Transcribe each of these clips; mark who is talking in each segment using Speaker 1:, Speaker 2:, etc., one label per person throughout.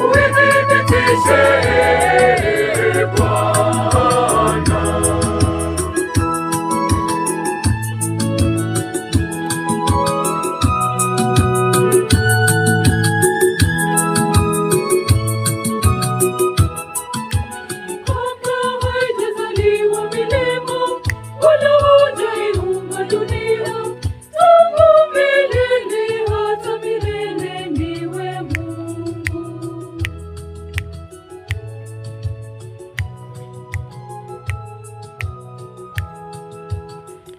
Speaker 1: uithibitishe Bwana.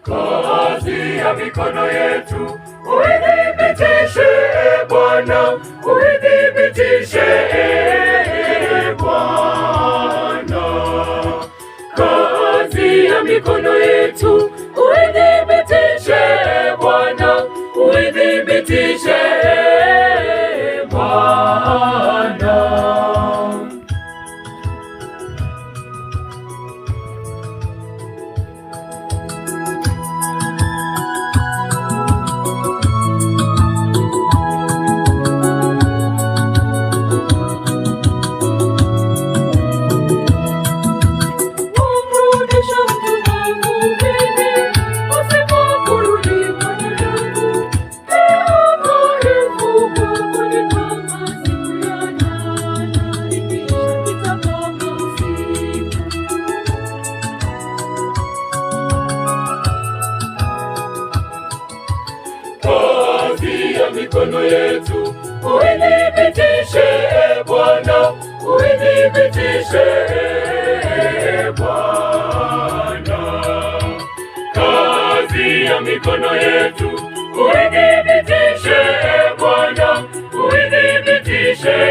Speaker 1: Kazi ya mikono yetu uithibitishe Bwana, uithibitishe Bwana. Kazi ya mikono yetu uithibitishe Bwana, uithibitishe Bwana. Mikono yetu uithibitishe Bwana, uithibitishe Bwana. Kazi ya mikono yetu uithibitishe Bwana, uithibitishe